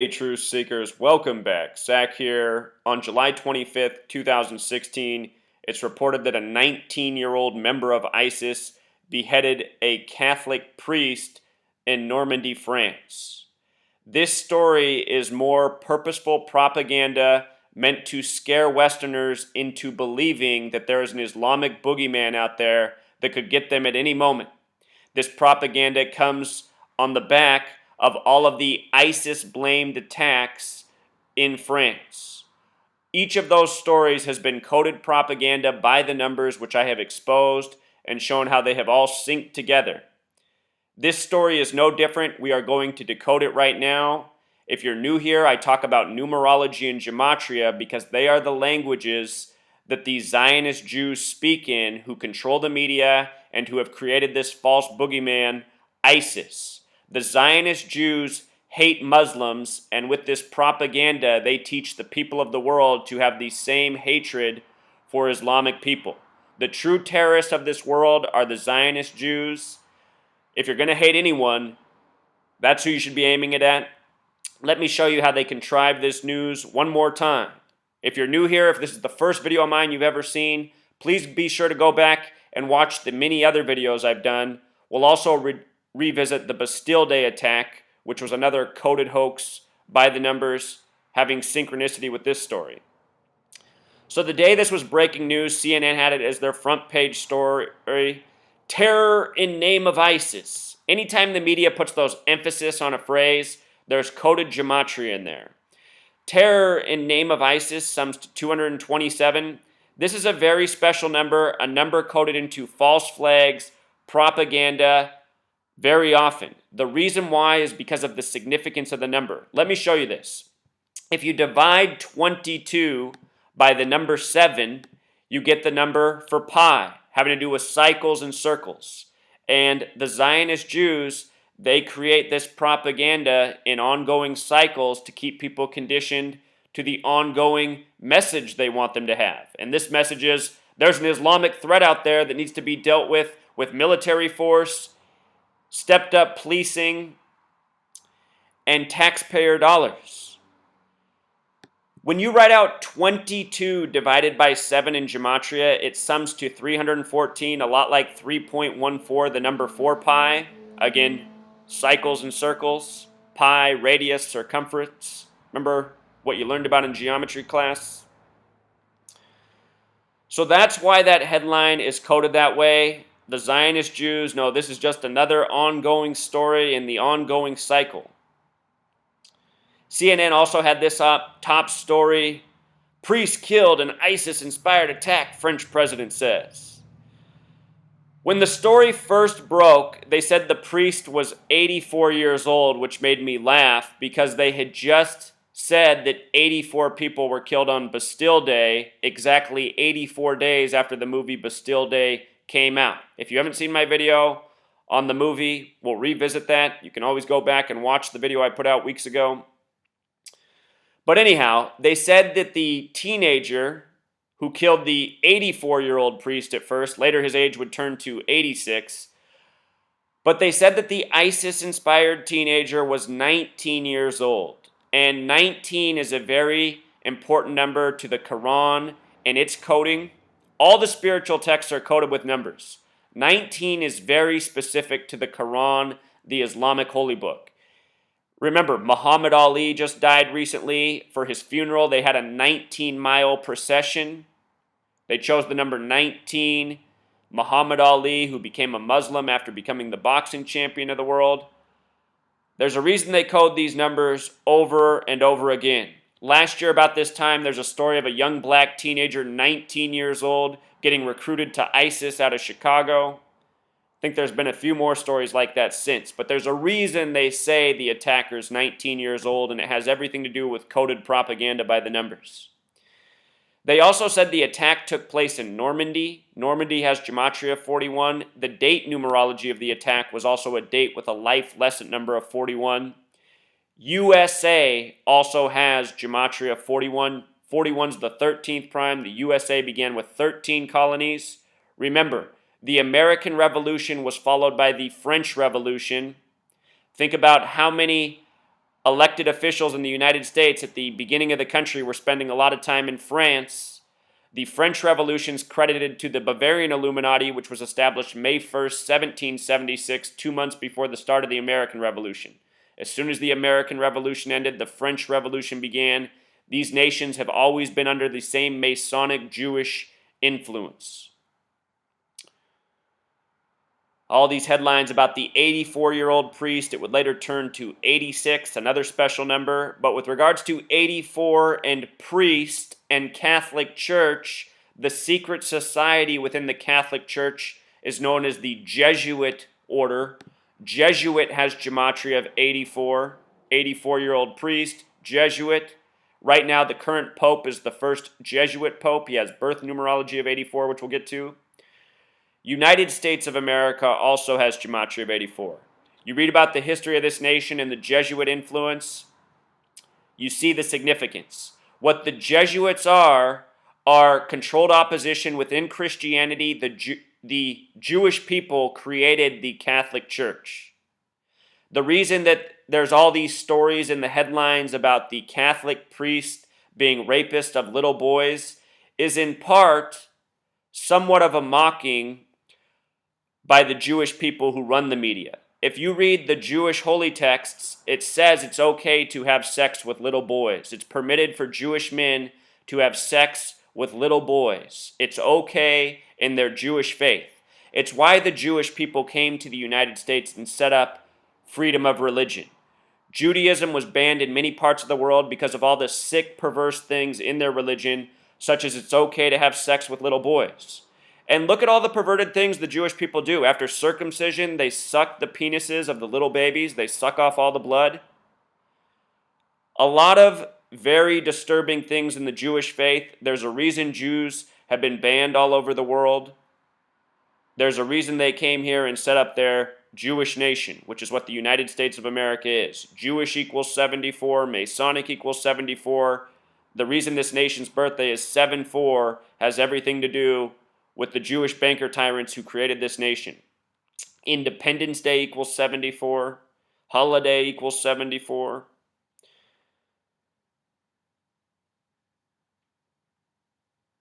Truth Seekers, welcome back. Zach here. On July 25th, 2016, it's reported that a 19-year-old member of ISIS beheaded a Catholic priest in Normandy, France. This story is more purposeful propaganda meant to scare Westerners into believing that there is an Islamic boogeyman out there that could get them at any moment. This propaganda comes on the back of all of the ISIS-blamed attacks in France. Each of those stories has been coded propaganda by the numbers, which I have exposed and shown how they have all synced together. This story is no different. We are going to decode it right now. If you're new here, I talk about numerology and gematria because they are the languages that these Zionist Jews speak in who control the media and who have created this false boogeyman, ISIS. The Zionist Jews hate Muslims, and with this propaganda, they teach the people of the world to have the same hatred for Islamic people. The true terrorists of this world are the Zionist Jews. If you're going to hate anyone, that's who you should be aiming it at. Let me show you how they contrive this news one more time. If you're new here, if this is the first video of mine you've ever seen, please be sure to go back and watch the many other videos I've done. We'll also revisit the Bastille Day attack, which was another coded hoax by the numbers, having synchronicity with this story. So the day this was breaking news, CNN had it as their front page story, terror in name of ISIS. Anytime the media puts those emphasis on a phrase, there's coded gematria in there. Terror in name of ISIS sums to 227. This is a very special number, a number coded into false flags, propaganda, very often. The reason why is because of the significance of the number. Let me show you this. If you divide 22 by the number 7, you get the number for pi, having to do with cycles and circles. And the Zionist Jews, they create this propaganda in ongoing cycles to keep people conditioned to the ongoing message they want them to have. And this message is, there's an Islamic threat out there that needs to be dealt with military force, stepped up policing, and taxpayer dollars. When you write out 22 divided by 7 in gematria, it sums to 314, a lot like 3.14, the number 4 pi. Again, cycles and circles, pi, radius, circumference. Remember what you learned about in geometry class? So that's why that headline is coded that way. The Zionist Jews know this is just another ongoing story in the ongoing cycle. CNN also had this top story, priest killed in ISIS-inspired attack, French president says. When the story first broke, they said the priest was 84 years old, which made me laugh because they had just said that 84 people were killed on Bastille Day, exactly 84 days after the movie Bastille Day came out. If you haven't seen my video on the movie, we'll revisit that. You can always go back and watch the video I put out weeks ago. But anyhow, they said that the teenager who killed the 84-year-old priest at first, later his age would turn to 86, but they said that the ISIS-inspired teenager was 19 years old. And 19 is a very important number to the Quran and its coding. All the spiritual texts are coded with numbers. 19 is very specific to the Quran, the Islamic holy book. Remember, Muhammad Ali just died recently. For his funeral, they had a 19-mile procession. They chose the number 19. Muhammad Ali, who became a Muslim after becoming the boxing champion of the world. There's a reason they code these numbers over and over again. Last year, about this time, there's a story of a young black teenager, 19 years old, getting recruited to ISIS out of Chicago. I think there's been a few more stories like that since, but there's a reason they say the attacker's 19 years old, and it has everything to do with coded propaganda by the numbers. They also said the attack took place in Normandy. Normandy has gematria 41. The date numerology of the attack was also a date with a life lesson number of 41. USA also has gematria 41. 41's the 13th prime. The USA began with 13 colonies. Remember, the American Revolution was followed by the French Revolution. Think about how many elected officials in the United States at the beginning of the country were spending a lot of time in France. The French Revolution is credited to the Bavarian Illuminati, which was established May 1st, 1776, 2 months before the start of the American Revolution. As soon as the American Revolution ended, the French Revolution began. These nations have always been under the same Masonic Jewish influence. All these headlines about the 84-year-old priest, it would later turn to 86, another special number. But with regards to 84 and priest and Catholic Church, the secret society within the Catholic Church is known as the Jesuit order. Jesuit has gematria of 84, 84-year-old priest, Jesuit. Right now, the current pope is the first Jesuit pope. He has birth numerology of 84, which we'll get to. United States of America also has gematria of 84. You read about the history of this nation and the Jesuit influence, you see the significance. What the Jesuits are controlled opposition within Christianity. The Jewish people created the Catholic Church. The reason that there's all these stories in the headlines about the Catholic priest being rapist of little boys is in part somewhat of a mocking by the Jewish people who run the media. If you read the Jewish holy texts, it says it's okay to have sex with little boys. It's permitted for Jewish men to have sex with little boys. It's okay in their Jewish faith. It's why the Jewish people came to the United States and set up freedom of religion. Judaism was banned in many parts of the world because of all the sick, perverse things in their religion, such as it's okay to have sex with little boys. And look at all the perverted things the Jewish people do. After circumcision, they suck the penises of the little babies. They suck off all the blood. A lot of very disturbing things in the Jewish faith. There's a reason Jews have been banned all over the world. There's a reason they came here and set up their Jewish nation, which is what the United States of America is. Jewish equals 74, Masonic equals 74. The reason this nation's birthday is 7-4 has everything to do with the Jewish banker tyrants who created this nation. Independence Day equals 74. Holiday equals 74.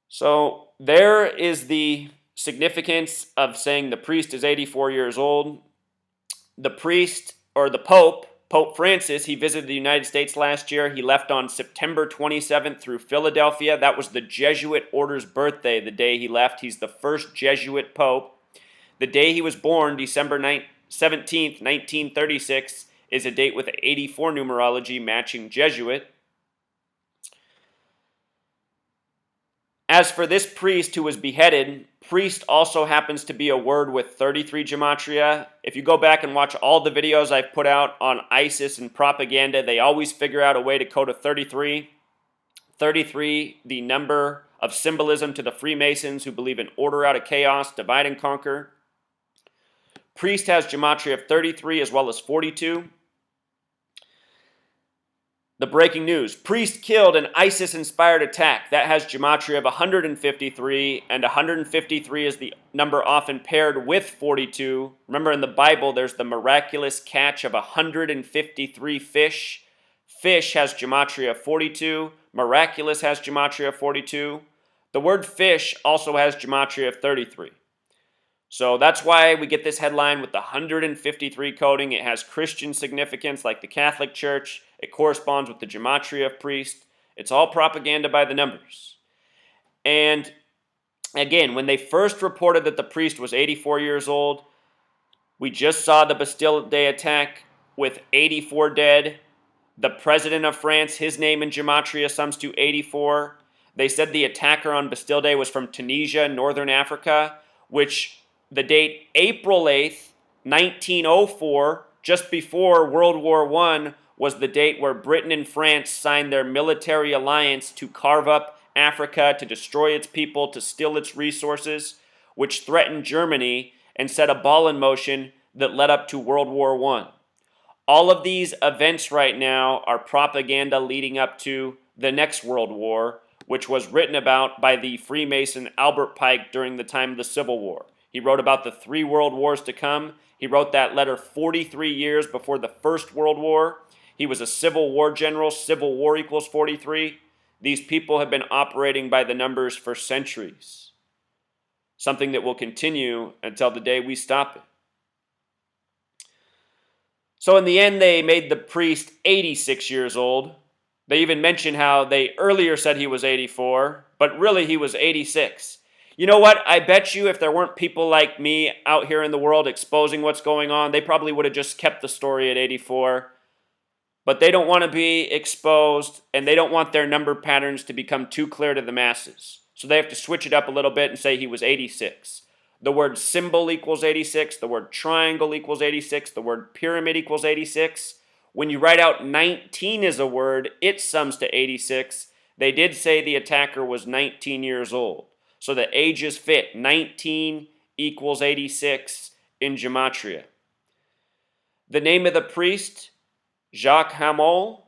So there is the significance of saying the priest is 84 years old. The priest, or the Pope, Pope Francis, he visited the United States last year. He left on September 27th through Philadelphia. That was the Jesuit order's birthday, the day he left. He's the first Jesuit Pope. The day he was born, December 17th, 1936, is a date with 84 numerology matching Jesuit. As for this priest who was beheaded, priest also happens to be a word with 33 gematria. If you go back and watch all the videos I've put out on ISIS and propaganda, they always figure out a way to code a 33. 33, the number of symbolism to the Freemasons who believe in order out of chaos, divide and conquer. Priest has gematria of 33 as well as 42. The breaking news, priest killed in ISIS-inspired attack. That has gematria of 153, and 153 is the number often paired with 42. Remember in the Bible, there's the miraculous catch of 153 fish. Fish has gematria of 42. Miraculous has gematria of 42. The word fish also has gematria of 33. So that's why we get this headline with the 153 coding. It has Christian significance like the Catholic Church. It corresponds with the gematria of priest. It's all propaganda by the numbers. And again, when they first reported that the priest was 84 years old, we just saw the Bastille Day attack with 84 dead. The president of France, his name in gematria sums to 84. They said the attacker on Bastille Day was from Tunisia, northern Africa, which the date April 8th, 1904, just before World War I, was the date where Britain and France signed their military alliance to carve up Africa, to destroy its people, to steal its resources, which threatened Germany and set a ball in motion that led up to World War I. All of these events right now are propaganda leading up to the next World War, which was written about by the Freemason Albert Pike during the time of the Civil War. He wrote about the 3 world wars to come. He wrote that letter 43 years before the First World War. He was a Civil War general. Civil War equals 43. These people have been operating by the numbers for centuries, something that will continue until the day we stop it. So in the end, they made the priest 86 years old. They even mentioned how they earlier said he was 84, but really he was 86. You know what? I bet you if there weren't people like me out here in the world exposing what's going on, they probably would have just kept the story at 84. But they don't want to be exposed, and they don't want their number patterns to become too clear to the masses. So they have to switch it up a little bit and say he was 86. The word symbol equals 86. The word triangle equals 86. The word pyramid equals 86. When you write out 19 as a word, it sums to 86. They did say the attacker was 19 years old. So the ages fit. 19 equals 86 in gematria. The name of the priest, Jacques Hamel,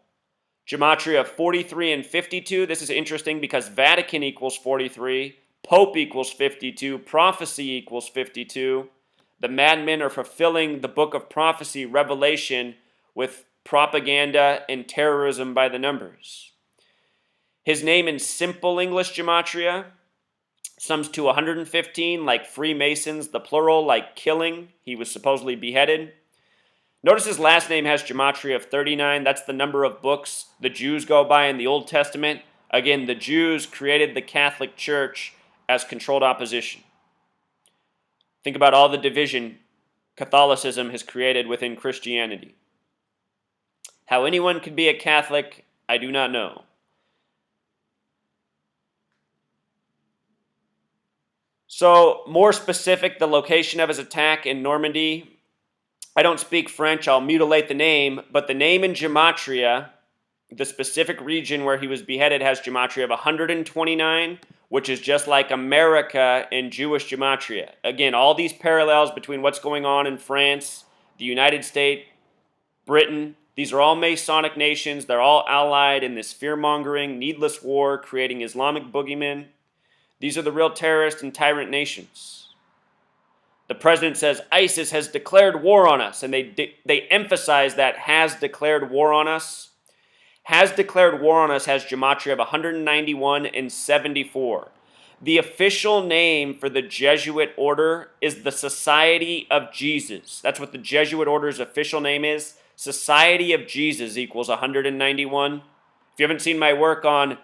gematria 43 and 52. This is interesting because Vatican equals 43, Pope equals 52, prophecy equals 52. The madmen are fulfilling the book of prophecy, Revelation, with propaganda and terrorism by the numbers. His name in simple English gematria sums to 115, like Freemasons, the plural, like killing. He was supposedly beheaded. Notice his last name has gematria of 39. That's the number of books the Jews go by in the Old Testament. Again, the Jews created the Catholic Church as controlled opposition. Think about all the division Catholicism has created within Christianity. How anyone could be a Catholic, I do not know. So, more specific, the location of his attack in Normandy. I don't speak French, I'll mutilate the name, but the name in gematria, the specific region where he was beheaded has gematria of 129, which is just like America in Jewish gematria. Again, all these parallels between what's going on in France, the United States, Britain, these are all Masonic nations. They're all allied in this fear-mongering, needless war, creating Islamic boogeymen. These are the real terrorist and tyrant nations. The president says ISIS has declared war on us, and they emphasize that has declared war on us. Has declared war on us has gematria of 191 and 74. The official name for the Jesuit order is the Society of Jesus. That's what the Jesuit order's official name is. Society of Jesus equals 191. If you haven't seen my work on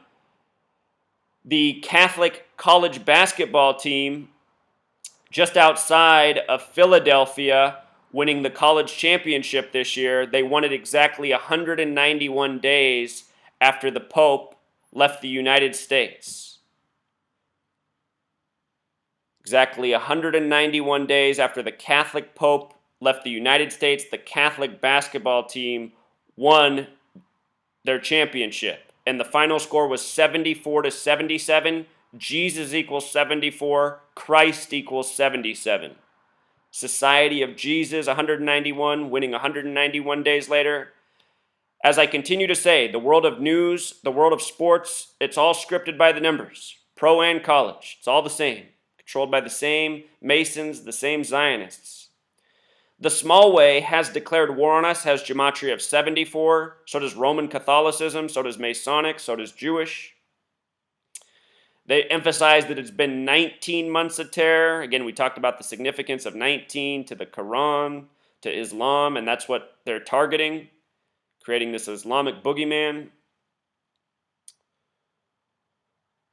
the Catholic college basketball team just outside of Philadelphia winning the college championship this year, they won it exactly 191 days after the Pope left the United States. Exactly 191 days after the Catholic Pope left the United States, the Catholic basketball team won their championship. And the final score was 74-77. Jesus equals 74. Christ equals 77. Society of Jesus, 191, winning 191 days later. As I continue to say, the world of news, the world of sports, it's all scripted by the numbers. Pro and college, it's all the same. Controlled by the same Masons, the same Zionists. The small way has declared war on us, has gematria of 74. So does Roman Catholicism, so does Masonic, so does Jewish. They emphasize that it's been 19 months of terror. Again, we talked about the significance of 19 to the Quran, to Islam, and that's what they're targeting, creating this Islamic boogeyman.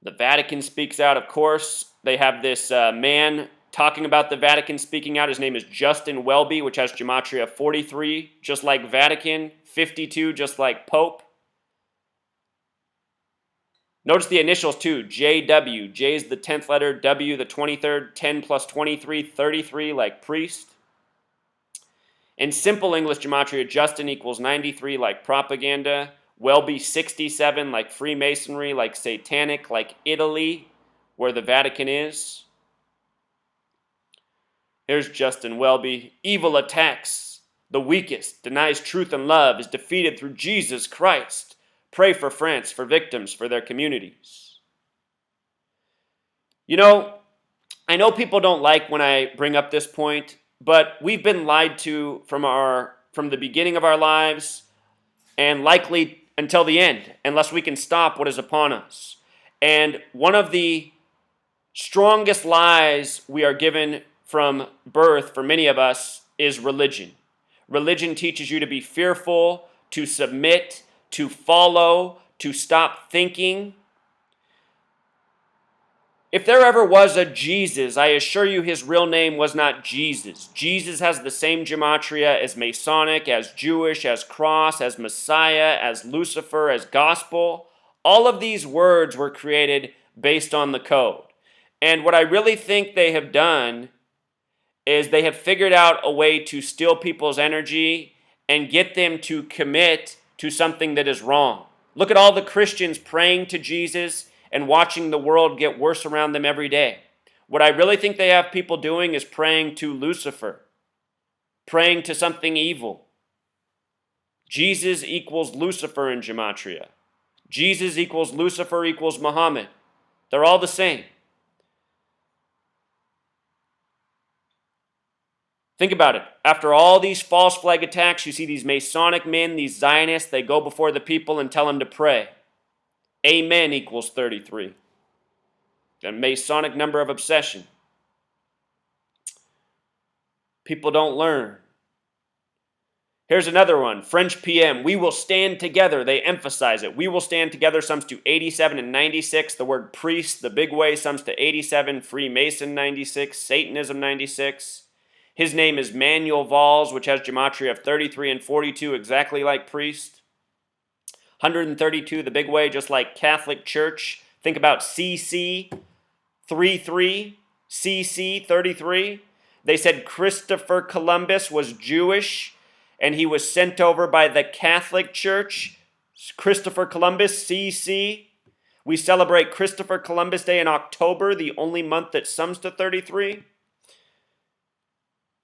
The Vatican speaks out, of course. They have this man talking about the Vatican speaking out. His name is Justin Welby, which has gematria of 43, just like Vatican, 52, just like Pope. Notice the initials too, JW. J is the 10th letter, W the 23rd, 10 plus 23, 33, like priest. In simple English gematria, Justin equals 93, like propaganda. Welby 67, like Freemasonry, like satanic, like Italy, where the Vatican is. Here's Justin Welby. Evil attacks the weakest, denies truth and love, is defeated through Jesus Christ. Pray for France, for victims, for their communities. You know, I know people don't like when I bring up this point, but we've been lied to from the beginning of our lives. and likely until the end, unless we can stop what is upon us. And one of the strongest lies we are given from birth for many of us is religion. Religion teaches you to be fearful, to submit, to follow, to stop thinking. If there ever was a Jesus, I assure you his real name was not Jesus. Jesus has the same gematria as Masonic, as Jewish, as cross, as Messiah, as Lucifer, as gospel. All of these words were created based on the code. And what I really think they have done is they have figured out a way to steal people's energy and get them to commit to something that is wrong. Look at all the Christians praying to Jesus and watching the world get worse around them every day. What I really think they have people doing is praying to Lucifer, praying to something evil. Jesus equals Lucifer in gematria. Jesus equals Lucifer equals Muhammad. They're all the same. Think about it. After all these false flag attacks, you see these Masonic men, these Zionists, they go before the people and tell them to pray. Amen equals 33. A Masonic number of obsession. People don't learn. Here's another one. French PM. We will stand together. They emphasize it. We will stand together sums to 87 and 96. The word priest, the big way, sums to 87. Freemason 96. Satanism 96. His name is Manuel Valls, which has gematria of 33 and 42, exactly like priest. 132, the big way, just like Catholic Church. Think about CC 33, CC 33. They said Christopher Columbus was Jewish and he was sent over by the Catholic Church. Christopher Columbus, CC. We celebrate Christopher Columbus Day in October, the only month that sums to 33.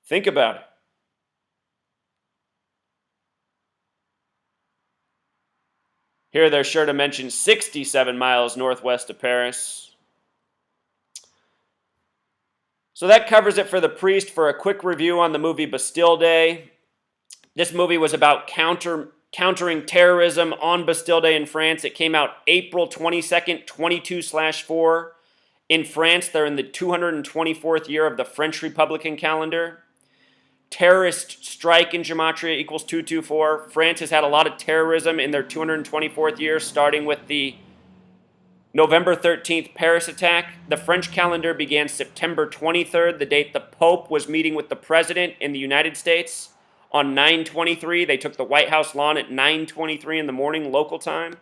Think about it. Here they're sure to mention 67 miles northwest of Paris. So that covers it for the priest. For a quick review on the movie Bastille Day. This movie was about countering terrorism on Bastille Day in France. It came out April 22nd, 22/4. In France, they're in the 224th year of the French Republican calendar. Terrorist strike in gematria equals 224. France has had a lot of terrorism in their 224th year, starting with the November 13th Paris attack. The French calendar began September 23rd, the date the Pope was meeting with the President in the United States. On 9/23, they took the White House lawn at 9:23 in the morning local time.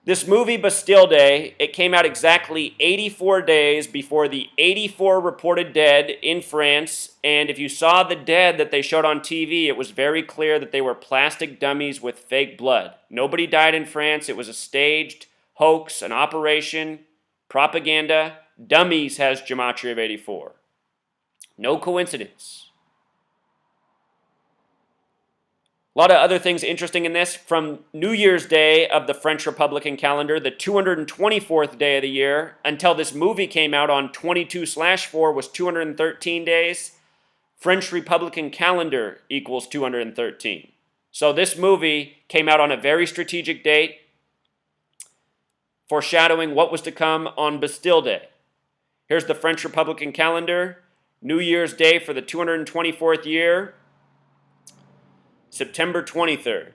This movie, Bastille Day, it came out exactly 84 days before the 84 reported dead in France. And if you saw the dead that they showed on TV, it was very clear that they were plastic dummies with fake blood. Nobody died in France. It was a staged hoax, an operation, propaganda. Dummies has gematria of 84. No coincidence. A lot of other things interesting in this. From New Year's Day of the French Republican calendar, the 224th day of the year, until this movie came out on 22/4 was 213 days. French Republican calendar equals 213. So this movie came out on a very strategic date, foreshadowing what was to come on Bastille Day. Here's the French Republican calendar. New Year's Day for the 224th year, September 23rd.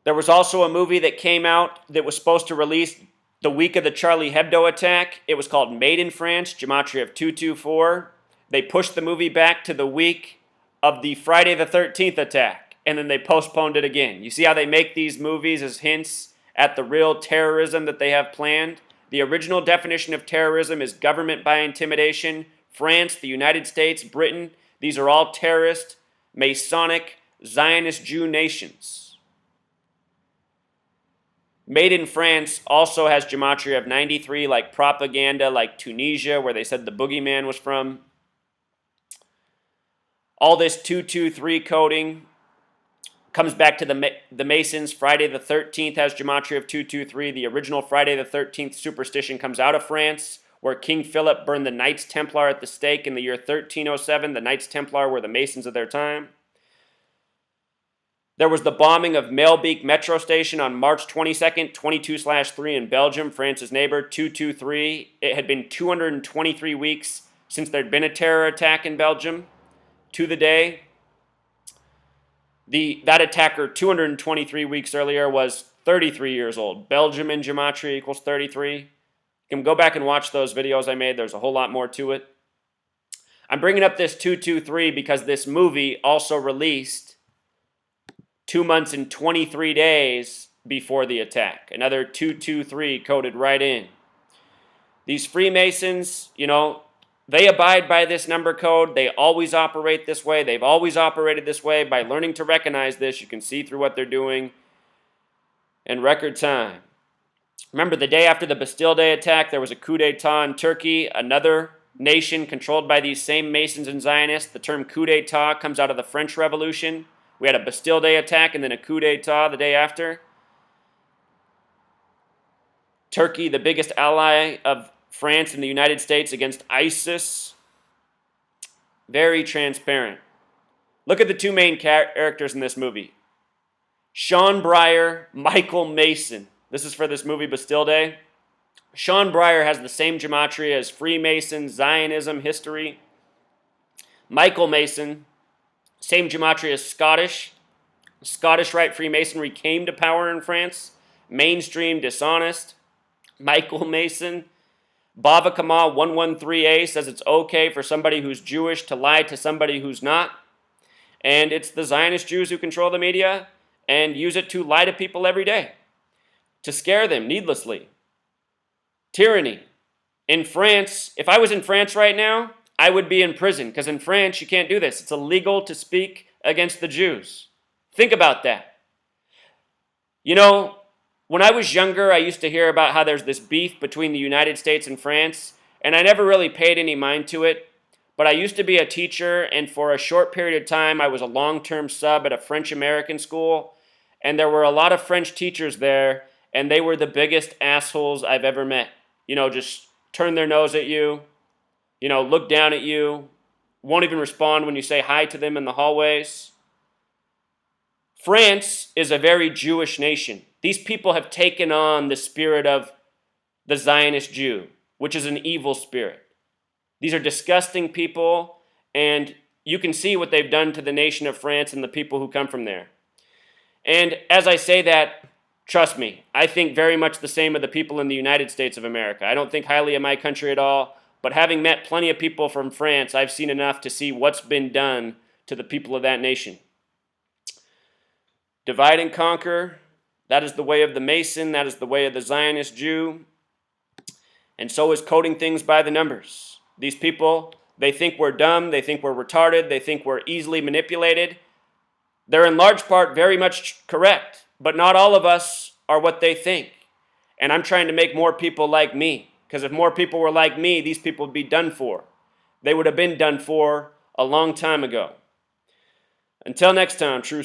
There was also a movie that came out that was supposed to release the week of the Charlie Hebdo attack. It was called Made in France, gematria of 224. They pushed the movie back to the week of the Friday the 13th attack, and then they postponed it again. You see how they make these movies as hints at the real terrorism that they have planned? The original definition of terrorism is government by intimidation. France, the United States, Britain, these are all terrorist, Masonic, Zionist Jew nations. Made in France also has gematria of 93, like propaganda, like Tunisia, where they said the boogieman was from. All this 223 coding comes back to the Masons. Friday the 13th has gematria of 223. The original Friday the 13th superstition comes out of France, where King Philip burned the Knights Templar at the stake in the year 1307. The Knights Templar were the Masons of their time. There was the bombing of Maelbeek Metro Station on March 22nd, 22/3 in Belgium, France's neighbor, 223. It had been 223 weeks since there'd been a terror attack in Belgium to the day. That attacker 223 weeks earlier was 33 years old. Belgium in gematria equals 33. You can go back and watch those videos I made. There's a whole lot more to it. I'm bringing up this 223 because this movie also released 2 months and 23 days before the attack. Another 223 coded right in. These Freemasons, they abide by this number code. They always operate this way. They've always operated this way. By learning to recognize this, you can see through what they're doing in record time. Remember, the day after the Bastille Day attack, there was a coup d'etat in Turkey, another nation controlled by these same Masons and Zionists. The term coup d'etat comes out of the French Revolution. We had a Bastille Day attack and then a coup d'etat the day after. Turkey, the biggest ally of France and the United States against ISIS. Very transparent. Look at the two main characters in this movie. Sean Breyer, Michael Mason. This is for this movie Bastille Day. Sean Breyer has the same gematria as Freemason, Zionism, history. Michael Mason, same gematria as Scottish. Scottish Rite Freemasonry came to power in France. Mainstream, dishonest. Michael Mason. Bava Kamal 113A says it's okay for somebody who's Jewish to lie to somebody who's not. And it's the Zionist Jews who control the media and use it to lie to people every day, to scare them needlessly. Tyranny. In France, if I was in France right now, I would be in prison, because in France you can't do this. It's illegal to speak against the Jews. Think about that. When I was younger, I used to hear about how there's this beef between the United States and France, and I never really paid any mind to it. But I used to be a teacher, and for a short period of time, I was a long-term sub at a French-American school, and there were a lot of French teachers there, and they were the biggest assholes I've ever met. Just turn their nose at you, look down at you, won't even respond when you say hi to them in the hallways. France is a very Jewish nation. These people have taken on the spirit of the Zionist Jew, which is an evil spirit. These are disgusting people, and you can see what they've done to the nation of France and the people who come from there. And as I say that, trust me, I think very much the same of the people in the United States of America. I don't think highly of my country at all, but having met plenty of people from France, I've seen enough to see what's been done to the people of that nation. Divide and conquer, that is the way of the Mason, that is the way of the Zionist Jew, and so is coding things by the numbers. These people, they think we're dumb, they think we're retarded, they think we're easily manipulated. They're in large part very much correct, but not all of us are what they think. And I'm trying to make more people like me, because if more people were like me, these people would be done for. They would have been done for a long time ago. Until next time, true